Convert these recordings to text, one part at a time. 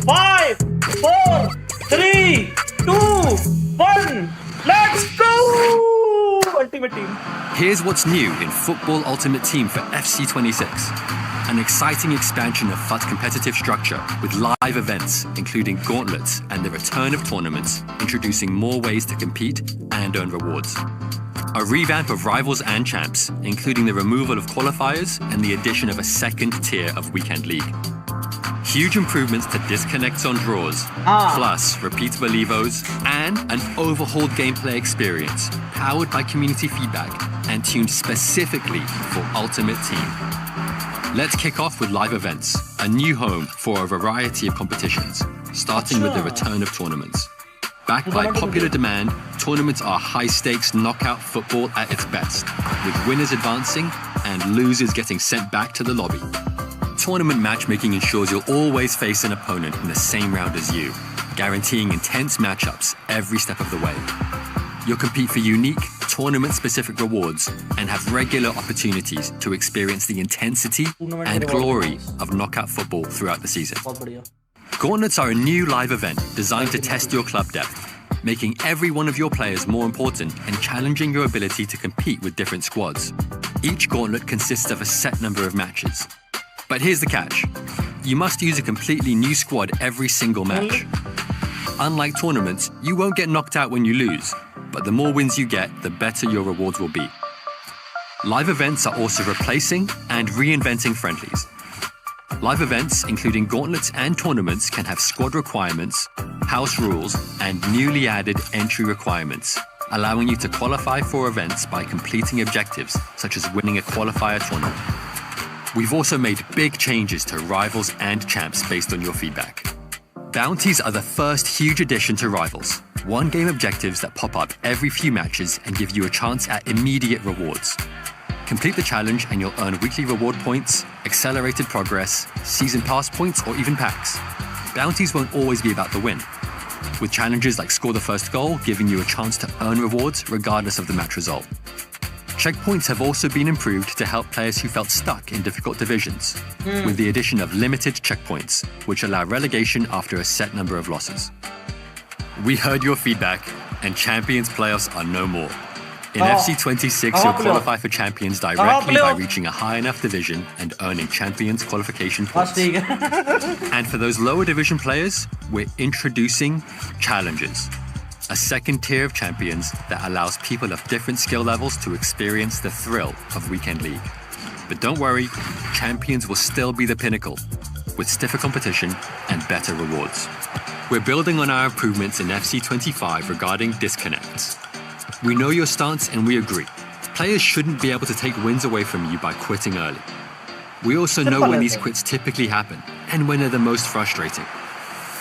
5, 4, 3, 2, 1. Let's go! Ultimate Team. Here's what's new in Football Ultimate Team for FC26. An exciting expansion of FUT's competitive structure with live events, including gauntlets and the return of tournaments, introducing more ways to compete and earn rewards. A revamp of Rivals and Champs, including the removal of qualifiers and the addition of a second tier of Weekend League. Huge improvements to disconnects on draws, plus repeatable evos, and an overhauled gameplay experience powered by community feedback and tuned specifically for Ultimate Team. Let's kick off with live events, a new home for a variety of competitions, starting with the return of tournaments. Backed by popular demand, tournaments are high-stakes knockout football at its best, with winners advancing and losers getting sent back to the lobby. Tournament matchmaking ensures you'll always face an opponent in the same round as you, guaranteeing intense matchups every step of the way. You'll compete for unique, tournament-specific rewards and have regular opportunities to experience the intensity and glory of knockout football throughout the season. Gauntlets are a new live event designed to test your club depth, making every one of your players more important and challenging your ability to compete with different squads. Each gauntlet consists of a set number of matches. But here's the catch. You must use a completely new squad every single match. Unlike tournaments, you won't get knocked out when you lose, but the more wins you get, the better your rewards will be. Live events are also replacing and reinventing friendlies. Live events, including gauntlets and tournaments, can have squad requirements, house rules, and newly added entry requirements, allowing you to qualify for events by completing objectives, such as winning a qualifier tournament. We've also made big changes to Rivals and Champs based on your feedback. Bounties are the first huge addition to Rivals. One-game objectives that pop up every few matches and give you a chance at immediate rewards. Complete the challenge and you'll earn weekly reward points, accelerated progress, season pass points, or even packs. Bounties won't always be about the win, with challenges like score the first goal giving you a chance to earn rewards regardless of the match result. Checkpoints have also been improved to help players who felt stuck in difficult divisions, with the addition of limited checkpoints, which allow relegation after a set number of losses. We heard your feedback, and Champions playoffs are no more. In FC26, you'll qualify for Champions directly by reaching a high enough division and earning Champions qualification points. And for those lower division players, we're introducing Challenges, a second tier of champions that allows people of different skill levels to experience the thrill of Weekend League. But don't worry, Champions will still be the pinnacle, with stiffer competition and better rewards. We're building on our improvements in FC25 regarding disconnects. We know your stance and we agree. Players shouldn't be able to take wins away from you by quitting early. We also know when these quits typically happen and when they're the most frustrating.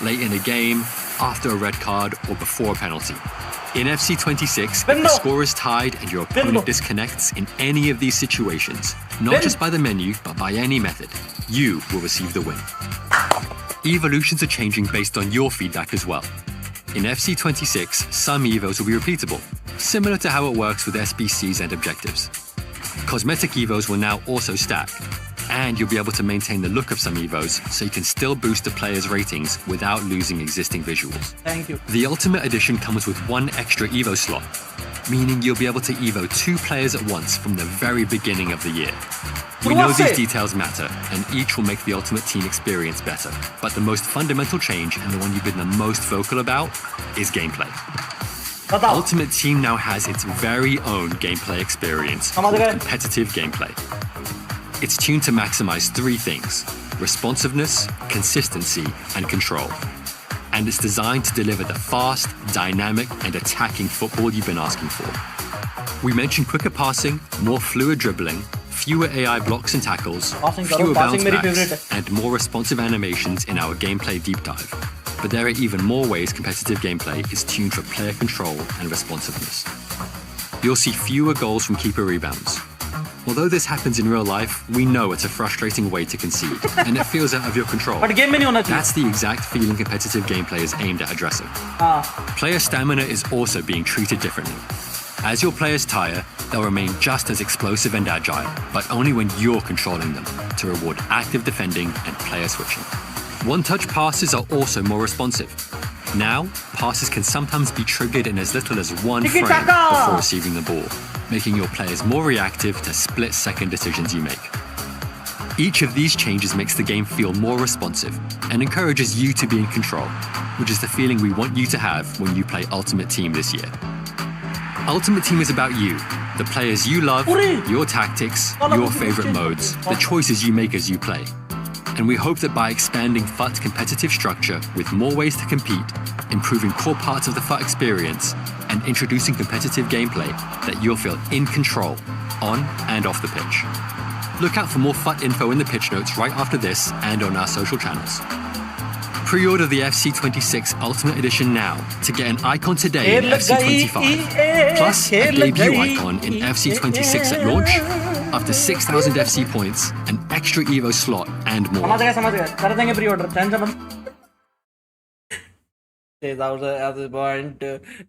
Late in a game, after a red card, or before a penalty. In FC26, if the score is tied and your opponent disconnects in any of these situations, not just by the menu, but by any method, you will receive the win. Evolutions are changing based on your feedback as well. In FC26, some evos will be repeatable, similar to how it works with SBCs and objectives. Cosmetic evos will now also stack, and you'll be able to maintain the look of some evos so you can still boost the player's ratings without losing existing visuals. Thank you. The Ultimate Edition comes with one extra evo slot, meaning you'll be able to evo 2 players at once from the very beginning of the year. We know these details matter, and each will make the Ultimate Team experience better. But the most fundamental change, and the one you've been the most vocal about, is gameplay. Ultimate Team now has its very own gameplay experience called competitive gameplay. It's tuned to maximize 3 things: responsiveness, consistency, and control. And it's designed to deliver the fast, dynamic, and attacking football you've been asking for. We mentioned quicker passing, more fluid dribbling, fewer AI blocks and tackles, fewer bounce backs, and more responsive animations in our gameplay deep dive. But there are even more ways competitive gameplay is tuned for player control and responsiveness. You'll see fewer goals from keeper rebounds. Although this happens in real life, we know it's a frustrating way to concede, and it feels out of your control. That's the exact feeling competitive gameplay is aimed at addressing. Player stamina is also being treated differently. As your players tire, they'll remain just as explosive and agile, but only when you're controlling them, to reward active defending and player switching. One-touch passes are also more responsive. Now, passes can sometimes be triggered in as little as one frame Tiki-taka! before receiving the ball, making your players more reactive to split-second decisions you make. Each of these changes makes the game feel more responsive and encourages you to be in control, which is the feeling we want you to have when you play Ultimate Team this year. Ultimate Team is about you, the players you love, your tactics, your favorite modes, the choices you make as you play. And we hope that by expanding FUT's competitive structure with more ways to compete, improving core parts of the FUT experience, and introducing competitive gameplay, that you'll feel in control, on and off the pitch. Look out for more FUT info in the pitch notes right after this and on our social channels. Pre-order the FC26 Ultimate Edition now to get an icon today in FC25, plus a debut icon in FC26 at launch, up to 6,000 FC points, an extra Evo slot, and more. समझ गया कर देंगे pre order tension मत at this point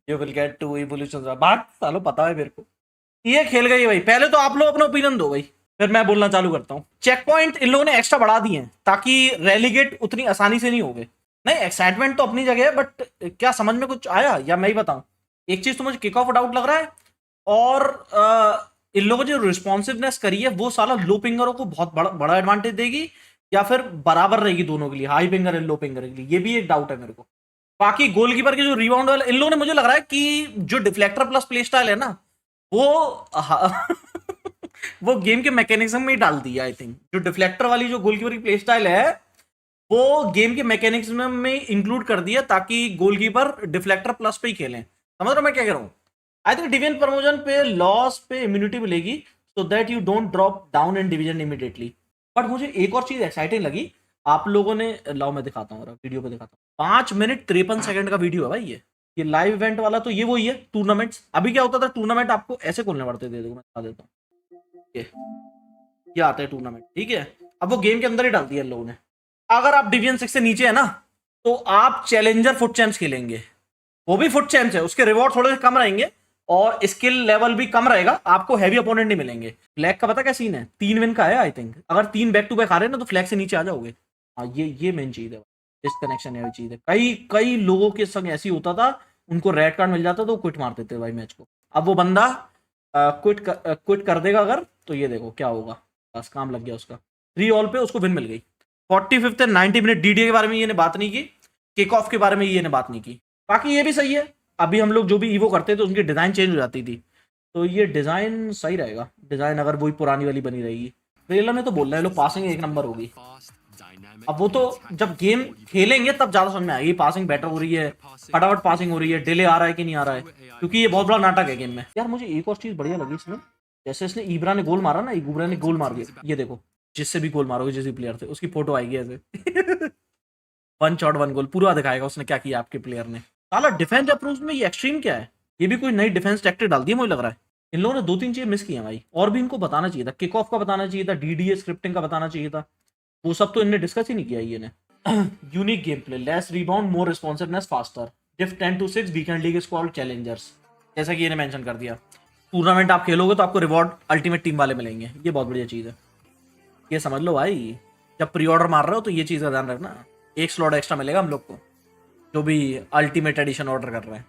you will get 2 evolutions बात सालों पता है मेरे को ये खेल गई भाई पहले तो आप लोग अपना ओपिनियन दो भाई फिर मैं बोलना चालू करता हूँ चेक पॉइंट इन लोगों ने एक्स्ट्रा बढ़ा दिए हैं ताकि रेलीगेट उतनी आसानी से नहीं होगे नहीं एक्साइटमेंट तो अपनी जगह है बट क्या समझ में कुछ आया या मैं ही बताऊं एक चीज तो मुझे किक ऑफ डाउट लग रहा है और इन लोगों ने जो रिस्पॉन्सिवनेस करी है वो साला लो पिंगरों को बहुत बड़ा एडवांटेज देगी या फिर बराबर रहेगी दोनों के लिए हाई पिंगर एंड लो पिंगर के लिए ये भी एक डाउट है मेरे को बाकी गोलकीपर के जो रिबाउंड वाले इन लोगों ने मुझे लग रहा है कि जो डिफ्लेक्टर प्लस प्ले स्टाइल है ना वो वो गेम के मैकेनिज्म में ही डाल दिया आई थिंक जो डिफ्लेक्टर वाली जो गोलकीपर की प्ले स्टाइल है वो गेम के मैकेनिज्म में इंक्लूड कर दिया ताकि गोलकीपर डिफ्लेक्टर प्लस पे ही खेलें समझ रहे हो मैं क्या कह रहा हूँ आई थिंक डिवीजन प्रमोशन पे लॉस पे इम्यूनिटी मिलेगी so that you don't drop down in division immediately but मुझे एक और चीज एक्साइटिंग लगी आप लोगों ने लाओ मैं दिखाता हूँ वीडियो पे दिखाता हूँ 5 मिनट 53 सेकंड का वीडियो है भाई ये लाइव इवेंट वाला तो ये वही है टूर्नामेंट्स अभी क्या होता था टूर्नामेंट आपको ऐसे खोलने पड़ते थे देखो मैं बता देता हूँ ये आता है टूर्नामेंट ठीक है अब वो गेम के अंदर ही डाल दिया इन लोगों ने अगर आप डिवीजन 6 से नीचे है ना तो आप चैलेंजर फुट चैंप्स खेलेंगे वो भी फुट चैंप्स है उसके रिवॉर्ड थोड़े से कम रहेंगे और स्किल लेवल भी कम रहेगा आपको हैवी अपोनेंट नहीं मिलेंगे फ्लैग का पता क्या सीन है 3 विन का है आई थिंक अगर 3 बैक टू बैक आ रहे हैं ना तो फ्लैग से नीचे आ जाओगे हाँ ये मेन चीज है डिस्कनेक्शन है चीज है कई लोगों के संग ऐसी होता था उनको रेड कार्ड मिल जाता तो वो क्विट मार देते भाई मैच को अब वो बंदा क्विट कर देगा अगर तो ये देखो क्या होगा बस काम लग गया उसका 3 ऑल पे उसको विन मिल गई 45th एंड 90 मिनट डीडीए के बारे में ये ने बात नहीं की किक ऑफ के बारे में ये ने बात नहीं की बाकी ये भी सही है अभी हम लोग जो भी ईवो करते थे उनकी डिजाइन चेंज हो जाती थी तो ये डिजाइन सही रहेगा डिजाइन अगर वही पुरानी वाली बनी रहेगी ट्रेलर में तो बोल रहे हैं लोग पासिंग 1 नंबर होगी अब वो तो जब गेम खेलेंगे तब ज्यादा समझ में आएगी पासिंग बेटर हो रही है फटाफट पासिंग हो रही है डिले आ रहा है कि नहीं आ रहा है क्योंकि ये बहुत बड़ा नाटक है गेम में यार मुझे एक और चीज बढ़िया लगी इसमें जैसे इसने ईब्रा ने गोल मारा ना ईब्रा ने गोल मार दिया ये देखो जिससे भी गोल मारोगे जिस भी प्लेयर थे उसकी फोटो आएगी ऐसे 1 शॉट 1 गोल पूरा दिखाएगा उसने क्या किया आपके प्लेयर ने साला डिफेंस अप्रोच में ये एक्सट्रीम क्या है ये भी कोई नई डिफेंस टैक्टिक डाल दी है मुझे लग रहा है इन लोगों ने 2-3 चीजें मिस की हैं भाई और भी इनको बताना चाहिए था किक ऑफ का बताना चाहिए था डीडीए स्क्रिप्टिंग का बताना चाहिए था वो सब तो इनने डिस्कस ही नहीं किया ये ने unique game play less rebound more responsiveness faster diff 10-6 weekend league is called Challengers जैसा कि ये ने मेंशन कर दिया टूर्नामेंट आप खेलोगे तो आपको रिवॉर्ड अल्टीमेट टीम वाले मिलेंगे ये बहुत बढ़िया चीज है ये समझ लो भाई जब प्री ऑर्डर मार रहे हो तो ये चीज का ध्यान रखना 1 स्लॉट एक्स्ट्रा मिलेगा हम लोग को जो भी अल्टीमेट एडिशन ऑर्डर कर रहे हैं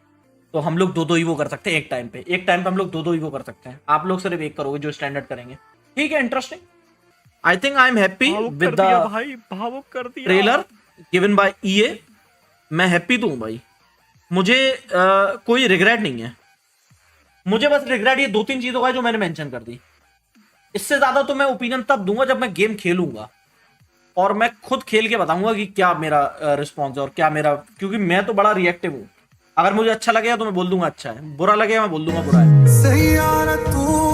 तो हम लोग 2-2 ईवो कर सकते हैं एक टाइम पे हम लोग 2-2 ईवो कर सकते हैं आप लोग सिर्फ एक करोगे जो स्टैंडर्ड करेंगे ठीक है interesting I think I am happy with the trailer given by EA मैं हैप्पी तो हूँ भाई मुझे कोई रिग्रेट नहीं है मुझे बस रिग्रेट ये 2-3 चीजों का है जो मैंने मेंशन कर दी इससे ज्यादा तो मैं ओपिनियन तब दूंगा जब मैं गेम खेलूंगा और मैं खुद खेल के बताऊंगा कि क्या मेरा रिस्पॉन्स है और क्या मेरा क्योंकि मैं तो बड़ा रिएक्टिव हूँ अगर मुझे अच्छा लगेगा तो मैं बोल दूंगा अच्छा है बुरा लगेगा मैं बोल दूंगा बुरा है